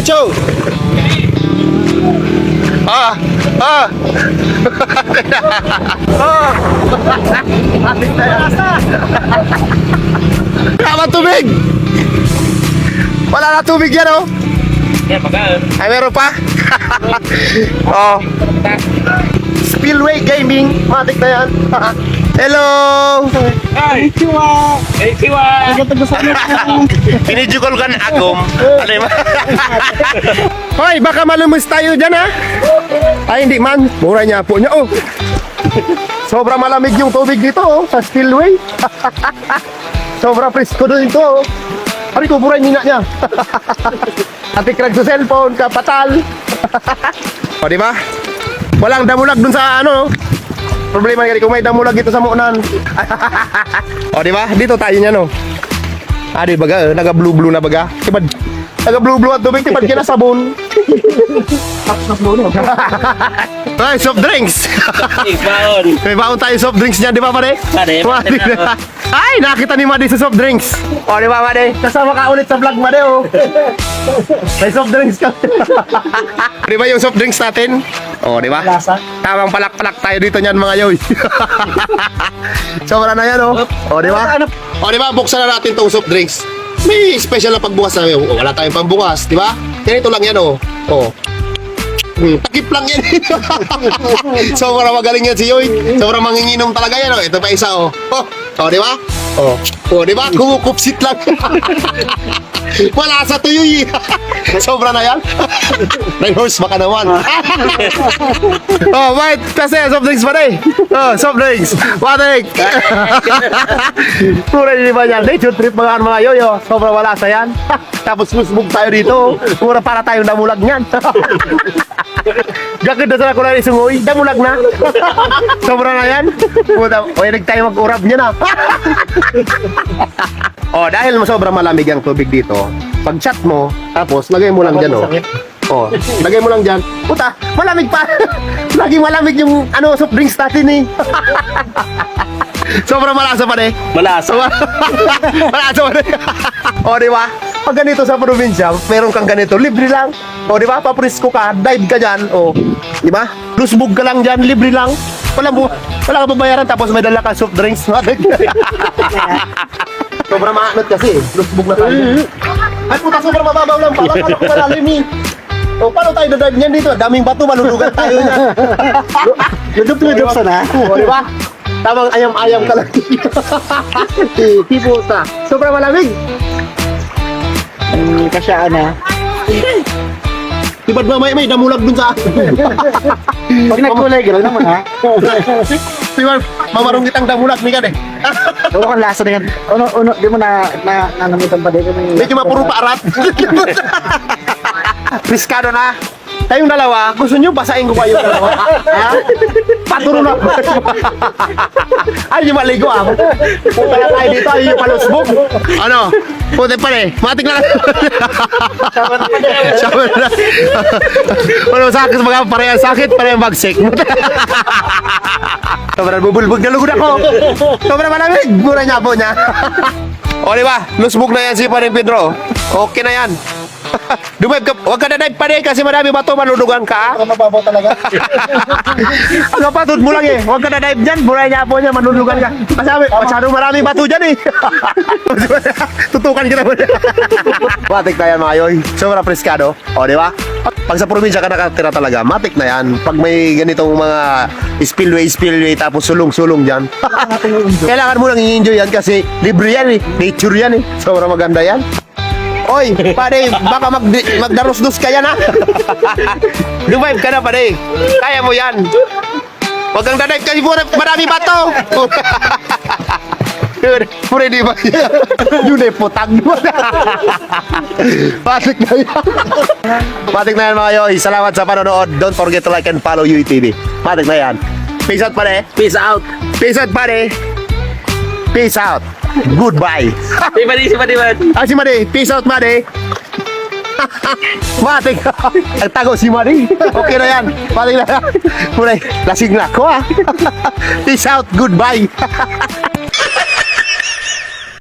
Diretso! Ah! Ah! Ah! Tama tubig! Wala na tubig yan, oh! Yan, baga. Ay, meron pa? Oh. Spillway Gaming. Matik na yan. Hello! Ay! Kiwa! Kiwa! Pinidyo kan agom. Ano yun? Hoy, baka malumis tayo dyan, ha? Ay, hindi man. Mura niya po niya. Oh. Sobra malamig yung tubig dito, oh. Sa spillway. Sobra presko doon ito, oh. Ari ko, buray nina niya. Atikrag sa cellphone, kapatal. O, di ba? Walang damulag dun sa ano, problema nga kung may damulag dito sa munan. O, di ba? Dito tayo niya, no? Ah, di baga, naga-blue-blue na baga. Tibad, naga-blue-blue at tubig, tibad ka na sabon. Ay, soft drinks. Baon. May baon tayo soft drinks niyan, di ba, pare? Pare, Madi. Ay, nakita ni Madi sa soft drinks. O, di ba, Madi? Kasama ka ulit sa vlog, Madi, oh. May soft drinks ka. Di ba yung soft drinks natin? O, di ba? Lasa. Tamang palak-palak tayo dito niyan, mga yoy. Sobra na yan, oh. O, di ba? O, di ba? Buksan na natin tong soft drinks. May special na pagbukas na. Wala tayong pambukas, di ba? Ganito lang yan, oh. O. Takip lang yan. Sobrang magaling yan si Yoy. Sobrang manginginom talaga yan, oh. Ito pa isa, oh. Oh, di ba? Oh. Oh, di ba? Kumukupsit lang. Wala sa tuyoy. Sobra na yan. 9 horse baka naman. Oh, wait. Kasi soft drinks pa rin. Oh, soft drinks. Water. Pura di ba yan? Nature trip mga yoyo. Sobrang wala sa yan. Tapos musbog tayo dito. Pura para tayong damulag niyan. Gagod na sana ko lang isungoy. Damulag na. Sobra na yan. Pwede tayo mag-urab niya na. Oh, dahil sobrang malamig ang tubig dito, pag chat mo, tapos lagay mo lang dyan, oh. Oh, lagay mo lang dyan. Puta, malamig pa. Lagi malamig yung soft drinks natin, eh. Sobrang malasa pa, eh. Malasa. Malasa pa, eh. Oh, di ba? Pag ganito sa probinsya, meron kang ganito, libre lang. Oh, di ba? Paprisko ka, dive ka dyan, oh. Di ba? Lusbog ka lang dyan, libre lang. Wala ka babayaran, tapos may dala ka soft drinks. Sobrang maanot kasi, lusbog na tayo. Ay puta, sobrang mababaw lang pala. Paano kung malalim, eh? O, paano tayo dadrive niyan dito? Daming bato, malulugan tayo niya. Ludup-ludup sana. O, di ba? Tamang ayam-ayam ka lang. Di puta. Sobrang malamig. Kasyaan na. Di ba may damulag dun sa akin? Pag nagkulay, gano'n naman ha. Di ba, mamarong kitang damulag ni ka, eh. Wala kang lasa na yan. Di mo nanamitan pa din. Medyo mapuro paarat. Riskado na. Tayong dalawa, gusto nyo basahin ko kayong dalawa? Ha? Paturo na. Ay, yung maligo, ah. Punta na tayo dito, ay yung palusbog. Ano? Puti pa rin. Matik na. Sabi na. Ano, sakit mga parehang sakit, parehang bagsik. Sobrang bubulbog na lugod ako. Sobrang malamig. Mura niya po niya. O, di ba? Lusbog na yan si Paring Pedro. Okay na yan. Dumive ka, huwag ka na dive pa rin kasi marami bato, maludugan ka. Mababaw talaga. Ang kapatid mo lang, eh. Huwag ka na dive dyan, buray niya po niya, maludugan ka. Masabi, masyadong marami bato dyan, eh. Tutukan ka naman. Matik na yan, mga yoy. Sobrang preskado. O, di ba? Pag sa probinsya ka nakatira talaga, matik na yan. Pag may ganitong mga spillway, tapos sulong-sulong dyan. Kailangan mo lang i-enjoy yan kasi libre yan, eh. Nature yan, eh. Sobrang maganda yan. Oy, pare, baka magdarus-dus ka yan, ha? Dumive ka na, pare. Kaya mo yan. Huwag kang dadive kasi marami bato. Pure, di ba? Yun eh, putang. Patik na yan. Patik na yan, mga yoy. Salamat sa panonood. Don't forget to like and follow UTV. Patik na yan. Peace out, pare. Peace out. Peace out, pare. Peace out. Goodbye. Si Madi. Ah, si Madi. Peace out, Madi. Matik. Ang tago si Madi. Okay na yan. Matik na yan. Mulay, lasing na ako, ah. Peace out. Goodbye.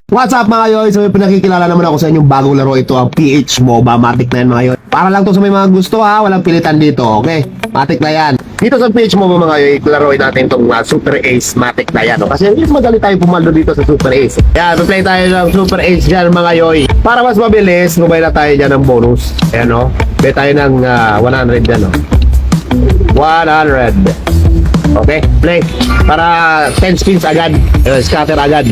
What's up, mga yoy? So, pinakikilala naman ako sa inyong bagong laro. Ito ang PH MOBA. Matik na yan, mga yoy. Para lang to sa may mga gusto ha, walang pilitan dito, okay? Matic na yan. Dito sa page mo mga yoy, laruin natin itong Super Ace Matic na yan. No? Kasi hindi madali tayo pumaldo dito sa Super Ace. Yan, play tayo ng Super Ace dyan mga yoy. Para mas mabilis, gumay na tayo dyan ng bonus. Ayan o, play tayo ng 100 dyan o. 100. Okay, play. Para 10 spins agad. Scatter agad.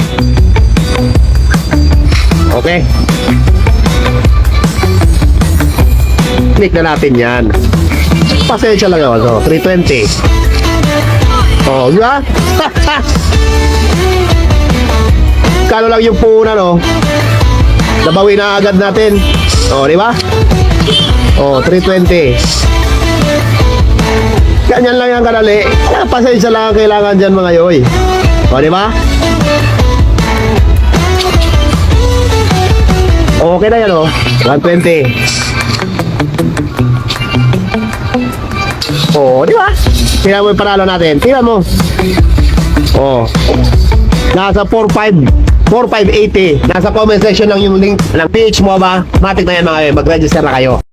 Okay. Click na natin yan. Pasensya lang ako. So, 320. Oh, di ba? Kano lang yung puna, no? Nabawi na agad natin. Oh, di ba? Oh, 320. Ganyan lang yung kadali. Pasensya lang ang kailangan dyan mga yoy. O, di ba? Okay na yan, o. 120. O, di ba? Tingnan mo yung panalo natin. Tingnan mo. O. Nasa 4.5. 4.580. Nasa comment section lang yung link ng page mo ba? Matik na yan mga yoy. Mag-register na kayo.